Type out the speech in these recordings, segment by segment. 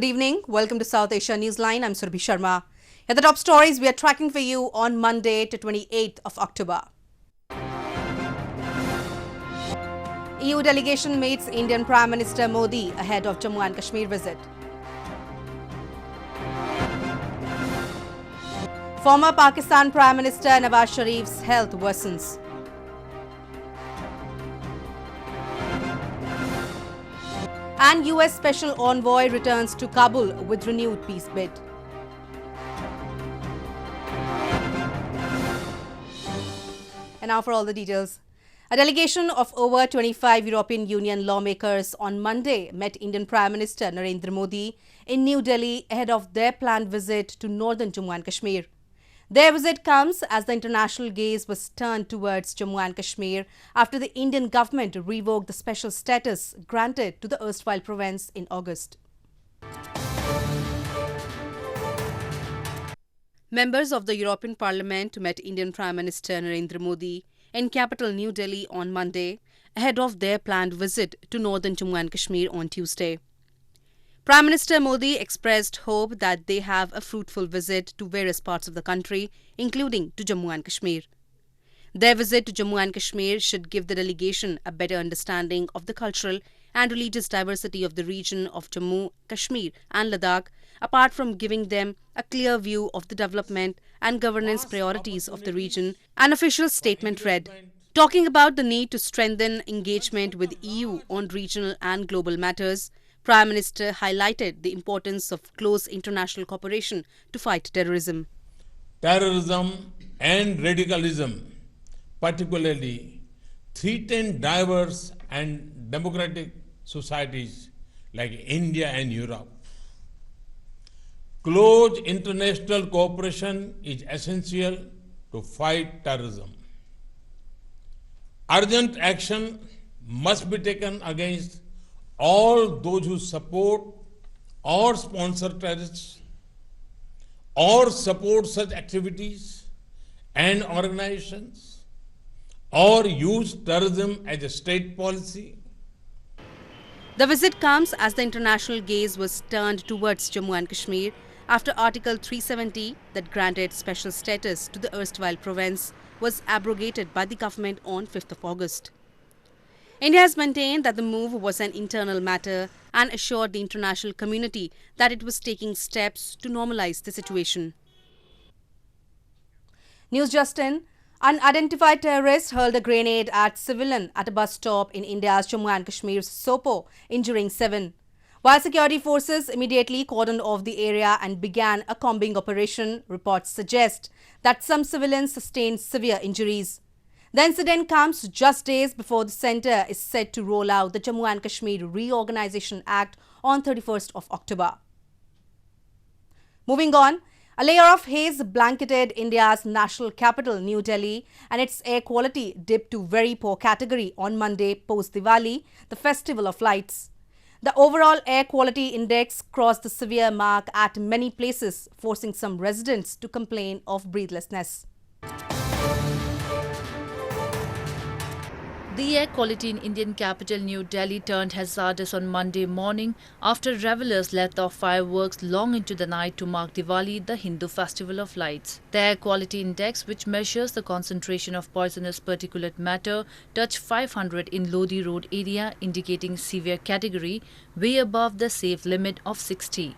Good evening. Welcome to South Asia Newsline. I'm Surbhi Sharma. Here are the top stories we are tracking for you on Monday to 28th of October. EU delegation meets Indian Prime Minister Modi ahead of Jammu and Kashmir visit. Former Pakistan Prime Minister Nawaz Sharif's health worsens. And US Special Envoy returns to Kabul with renewed peace bid. And now for all the details. A delegation of over 25 European Union lawmakers on Monday met Indian Prime Minister Narendra Modi in New Delhi ahead of their planned visit to northern Jammu and Kashmir. Their visit comes as the international gaze was turned towards Jammu and Kashmir after the Indian government revoked the special status granted to the erstwhile province in August. Members of the European Parliament met Indian Prime Minister Narendra Modi in capital New Delhi on Monday ahead of their planned visit to northern Jammu and Kashmir on Tuesday. Prime Minister Modi expressed hope that they have a fruitful visit to various parts of the country, including to Jammu and Kashmir. Their visit to Jammu and Kashmir should give the delegation a better understanding of the cultural and religious diversity of the region of Jammu, Kashmir and Ladakh, apart from giving them a clear view of the development and governance priorities of the region. An official statement read, talking about the need to strengthen engagement with EU on regional and global matters, Prime Minister highlighted the importance of close international cooperation to fight terrorism. Terrorism and radicalism particularly threaten diverse and democratic societies like India and Europe. Close international cooperation is essential to fight terrorism. Urgent action must be taken against all those who support or sponsor terrorists or support such activities and organizations or use terrorism as a state policy. The visit comes as the international gaze was turned towards Jammu and Kashmir after Article 370 that granted special status to the erstwhile province was abrogated by the government on 5th of August. India has maintained that the move was an internal matter and assured the international community that it was taking steps to normalize the situation. News just in. Unidentified terrorists hurled a grenade at civilian at a bus stop in India's Jammu and Kashmir's Sopore, injuring 7. While security forces immediately cordoned off the area and began a combing operation, reports suggest that some civilians sustained severe injuries. The incident comes just days before the centre is set to roll out the Jammu and Kashmir Reorganisation Act on 31st of October. Moving on, a layer of haze blanketed India's national capital, New Delhi, and its air quality dipped to very poor category on Monday post-Diwali, the festival of lights. The overall air quality index crossed the severe mark at many places, forcing some residents to complain of breathlessness. The air quality in Indian capital New Delhi turned hazardous on Monday morning after revelers let off fireworks long into the night to mark Diwali, the Hindu festival of lights. The air quality index, which measures the concentration of poisonous particulate matter, touched 500 in Lodi Road area, indicating severe category, way above the safe limit of 60.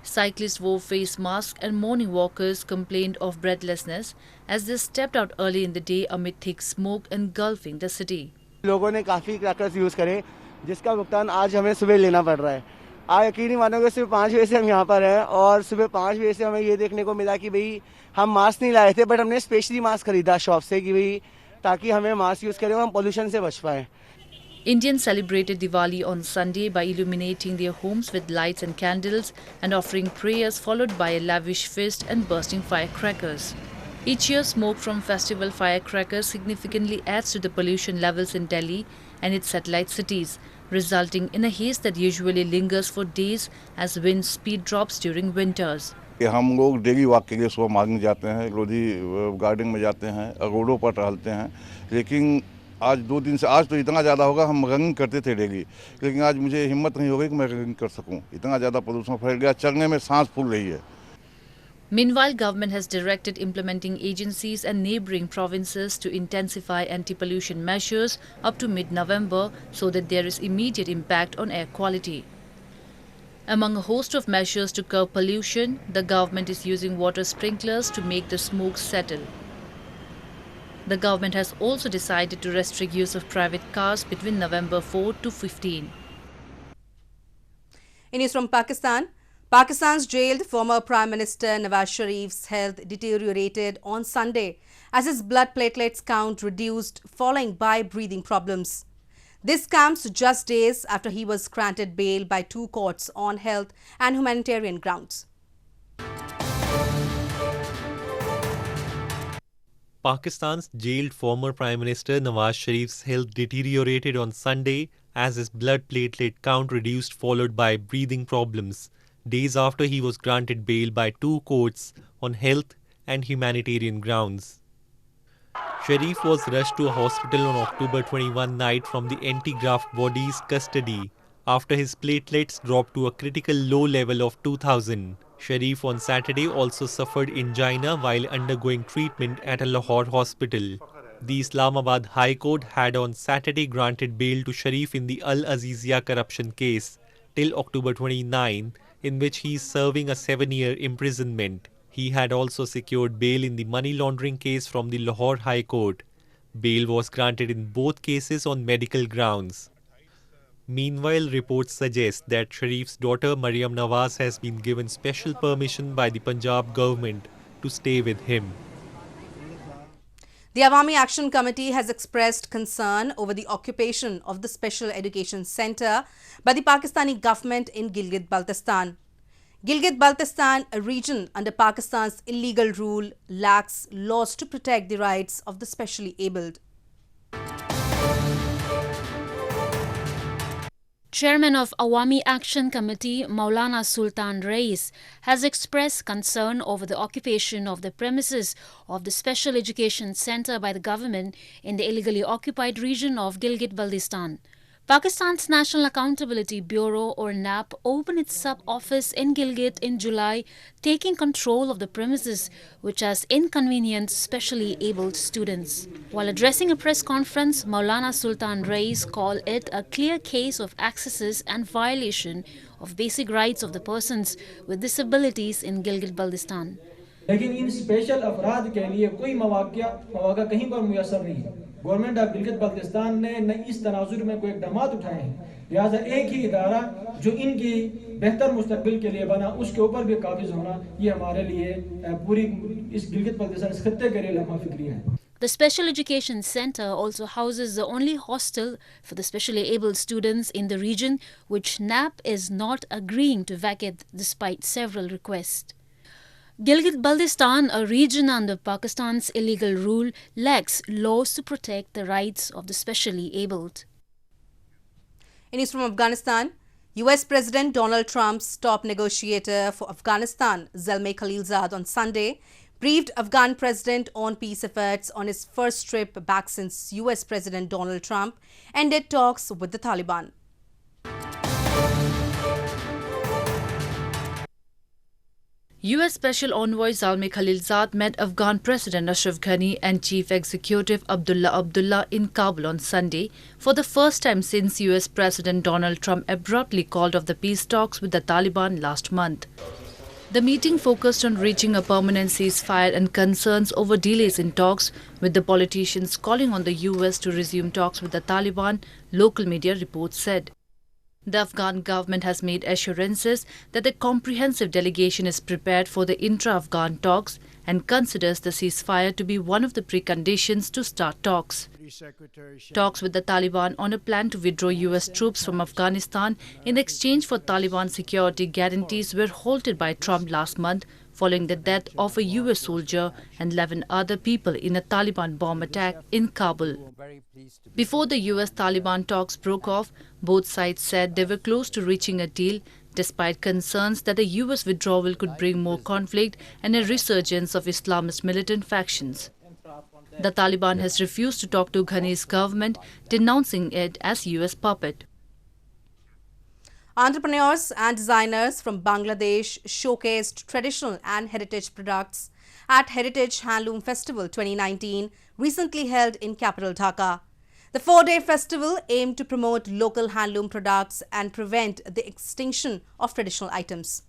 Cyclists wore face masks and morning walkers complained of breathlessness as they stepped out early in the day amid thick smoke engulfing the city. लोगों ने काफ़ी crackers use करे जिसका भुगतान आज हमें सुबह लेना पड़ रहा है। आप यकीन नहीं मानोगे, सुबह 5 बजे से हम यहाँ पर हैं और सुबह 5 बजे से हमें ये देखने को मिला कि भाई हम मास्क नहीं लाए थे, बट हमने स्पेशली मास्क खरीदा शॉप से कि भाई ताकि हमें मास्क यूज़ करें और हम पोल्यूशन से बच पाएँ। Indians celebrated Diwali on Sunday by illuminating their homes with lights and candles and offering prayers, followed by a lavish feast and bursting firecrackers. Each year, smoke from festival firecrackers significantly adds to the pollution levels in Delhi and its satellite cities, resulting in a haze that usually lingers for days as wind speed drops during winters. हम लोग daily walk के लिए सुबह morning जाते हैं, Lodhi garden में जाते हैं, रोडों पर टहलते हैं, लेकिन आज 2 दिन से, आज तो इतना ज़्यादा होगा, हम रनिंग करते थे डेली, लेकिन आज मुझे हिम्मत नहीं हो गई कि मैं रनिंग कर सकूं। इतना ज़्यादा प्रदूषण फैल गया, चलने में सांस फूल रही है। Meanwhile, government has directed implementing agencies and neighbouring provinces to intensify anti-pollution measures up to mid-November so that there is immediate impact on air quality. Among a host of measures to curb pollution, the government is using water sprinklers to make the smoke settle. The government has also decided to restrict use of private cars between November 4 to 15. In news from Pakistan, Pakistan's jailed former Prime Minister Nawaz Sharif's health deteriorated on Sunday as his blood platelets count reduced following by breathing problems. This comes just days after he was granted bail by 2 courts on health and humanitarian grounds. Pakistan's jailed former Prime Minister Nawaz Sharif's health deteriorated on Sunday as his blood platelet count reduced followed by breathing problems, days after he was granted bail by 2 courts on health and humanitarian grounds. Sharif was rushed to a hospital on October 21 night from the anti-graft body's custody after his platelets dropped to a critical low level of 2000. Sharif on Saturday also suffered angina while undergoing treatment at a Lahore hospital. The Islamabad High Court had on Saturday granted bail to Sharif in the Al Azizia corruption case till October 29, in which he is serving a 7-year imprisonment. He had also secured bail in the money laundering case from the Lahore High Court. Bail was granted in both cases on medical grounds. Meanwhile, reports suggest that Sharif's daughter Maryam Nawaz has been given special permission by the Punjab government to stay with him. The Awami Action Committee has expressed concern over the occupation of the Special Education Centre by the Pakistani government in Gilgit-Baltistan. Gilgit-Baltistan, a region under Pakistan's illegal rule, lacks laws to protect the rights of the specially abled. Chairman of Awami Action Committee, Maulana Sultan Rais, has expressed concern over the occupation of the premises of the Special Education Centre by the government in the illegally occupied region of Gilgit-Baltistan. Pakistan's National Accountability Bureau or NAP opened its sub-office in Gilgit in July, taking control of the premises, which has inconvenienced specially abled students. While addressing a press conference, Maulana Sultan Rais called it a clear case of excesses and violation of basic rights of the persons with disabilities in Gilgit-Baltistan. लेकिन इन special अफराद के लिए कोई मौका कहीं पर मुयसर नहीं है। गवर्नमेंट ऑफ गिलगित बल्तिस्तान ने न इस तनाजुर में कोई इक़दामात उठाए हैं, लिहाजा एक ही इदारा जो इनकी बेहतर मुस्तकबिल के लिए बना उसके ऊपर भी काबिज होना ये हमारे लिए पूरी इस गिलगित बल्तिस्तान इस खत्ते के लिए लम्हा फिक्री है। The Special Education Centre also houses the only hostel for the specially abled students in the region, which NAP is not agreeing to vacate despite several requests. Gilgit-Baltistan, a region under Pakistan's illegal rule, lacks laws to protect the rights of the specially abled. In news from Afghanistan, US President Donald Trump's top negotiator for Afghanistan, Zalmay Khalilzad, on Sunday briefed Afghan president on peace efforts on his first trip back since US President Donald Trump ended talks with the Taliban. US Special Envoy Zalmay Khalilzad met Afghan President Ashraf Ghani and Chief Executive Abdullah in Kabul on Sunday for the first time since US President Donald Trump abruptly called off the peace talks with the Taliban last month. The meeting focused on reaching a permanent ceasefire and concerns over delays in talks, with the politicians calling on the US to resume talks with the Taliban, local media reports said. The Afghan government has made assurances that a comprehensive delegation is prepared for the intra-Afghan talks and considers the ceasefire to be one of the preconditions to start talks. Talks with the Taliban on a plan to withdraw US troops from Afghanistan in exchange for Taliban security guarantees were halted by Trump last month following the death of a US soldier and 11 other people in a Taliban bomb attack in Kabul. Before the US-Taliban talks broke off, both sides said they were close to reaching a deal, despite concerns that a US withdrawal could bring more conflict and a resurgence of Islamist militant factions. The Taliban has refused to talk to Ghani's government, denouncing it as US puppet. Entrepreneurs and designers from Bangladesh showcased traditional and heritage products at Heritage Handloom Festival 2019, recently held in capital Dhaka. The 4-day festival aimed to promote local handloom products and prevent the extinction of traditional items.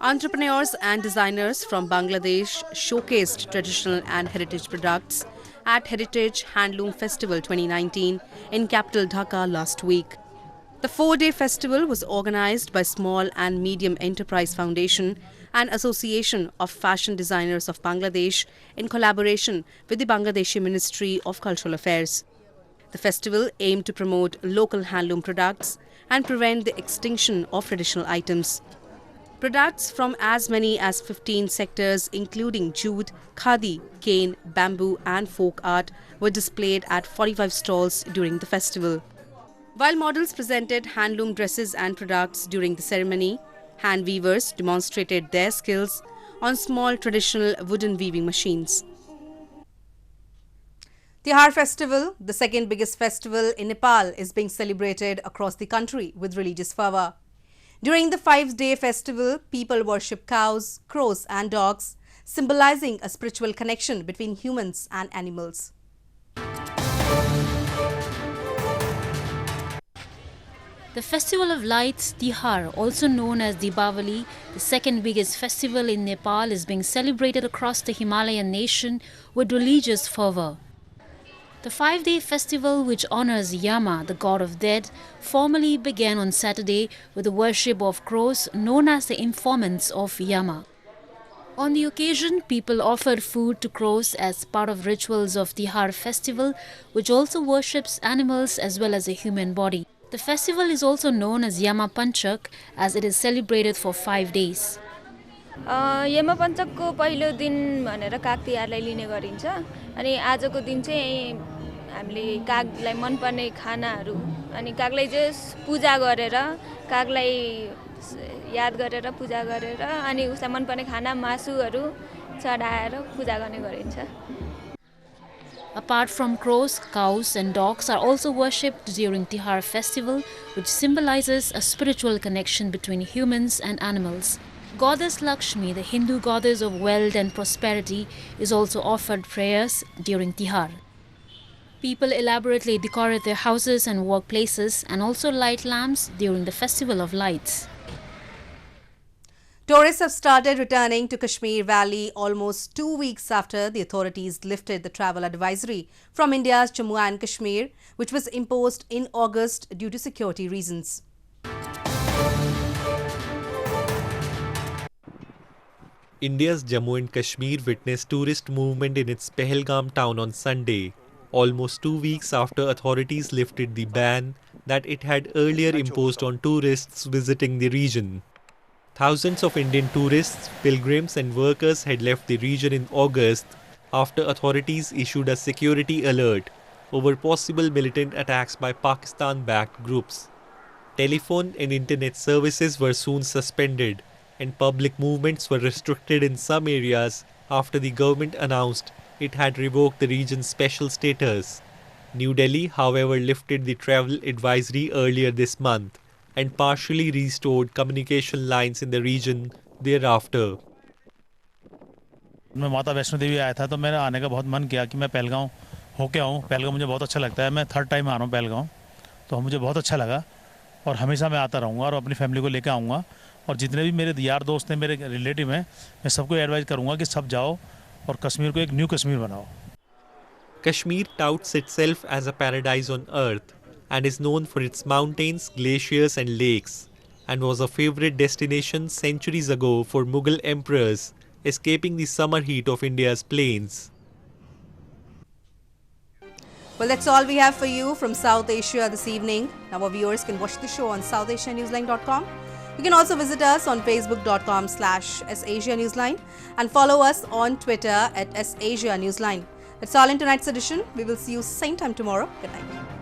Entrepreneurs and designers from Bangladesh showcased traditional and heritage products at Heritage Handloom Festival 2019 in capital Dhaka last week. The 4-day festival was organized by Small and Medium Enterprise Foundation and Association of Fashion Designers of Bangladesh in collaboration with the Bangladeshi Ministry of Cultural Affairs. The festival aimed to promote local handloom products and prevent the extinction of traditional items. Products from as many as 15 sectors including jute, khadi, cane, bamboo and folk art were displayed at 45 stalls during the festival. While models presented handloom dresses and products during the ceremony, hand weavers demonstrated their skills on small traditional wooden weaving machines. Tihar Festival, the second biggest festival in Nepal, is being celebrated across the country with religious fervour. During the 5-day festival, people worship cows, crows and dogs, symbolizing a spiritual connection between humans and animals. The Festival of Lights, Tihar, also known as Deepavali, the second biggest festival in Nepal, is being celebrated across the Himalayan nation with religious fervour. The 5-day festival, which honours Yama, the god of death, formally began on Saturday with the worship of crows known as the informants of Yama. On the occasion, people offered food to crows as part of rituals of Tihar festival, which also worships animals as well as a human body. The festival is also known as Yama Panchak, as it is celebrated for 5 days. यमा पञ्चकको पहिलो दिन भनेर काग तिहारलाई लिने गरिन्छ अनि आजको दिन चाहिँ हामीले कागलाई मनपर्ने खानाहरू अनि कागलाई चाहिँ पूजा गरेर कागलाई याद गरेर पूजा गरेर अनि उसलाई मनपर्ने खाना मासुहरू चढाएर पूजा गर्ने गरिन्छ. Apart from crows, cows and dogs are also worshipped during Tihar festival, which symbolizes a spiritual connection between humans and animals. Goddess Lakshmi, the Hindu goddess of wealth and prosperity, is also offered prayers during Tihar. People elaborately decorate their houses and workplaces and also light lamps during the Festival of Lights. Tourists have started returning to Kashmir Valley almost 2 weeks after the authorities lifted the travel advisory from India's Jammu and Kashmir, which was imposed in August due to security reasons. India's Jammu and Kashmir witnessed tourist movement in its Pahalgam town on Sunday, almost 2 weeks after authorities lifted the ban that it had earlier imposed on tourists visiting the region. Thousands of Indian tourists, pilgrims and workers had left the region in August after authorities issued a security alert over possible militant attacks by Pakistan-backed groups. Telephone and internet services were soon suspended and public movements were restricted in some areas after the government announced it had revoked the region's special status. New Delhi, however, lifted the travel advisory earlier this month and partially restored communication lines in the region thereafter. मैं माता वैष्णो देवी आया था तो मेरा आने का बहुत मन किया कि मैं पहलगांव होके आऊँ. पहलगांव मुझे बहुत अच्छा लगता है. मैं 3rd टाइम आ रहा हूँ पहलगांव, तो मुझे बहुत अच्छा लगा और हमेशा मैं आता रहूँगा और अपनी फैमिली को लेकर आऊँगा. और जितने भी मेरे यार दोस्त हैं, मेरे रिलेटिव हैं, मैं सबको एडवाइस करूँगा कि सब जाओ और कश्मीर को एक न्यू कश्मीर बनाओ. Kashmir touts itself as a paradise on earth and is known for its mountains, glaciers and lakes, and was a favorite destination centuries ago for Mughal emperors escaping the summer heat of India's plains. Well, that's all we have for you from South Asia this evening. Now our viewers can watch the show on southasianewsline.com. You can also visit us on facebook.com/SAsiaNewsline and follow us on Twitter @SAsiaNewsline. That's all in tonight's edition. We will see you same time tomorrow. Good night.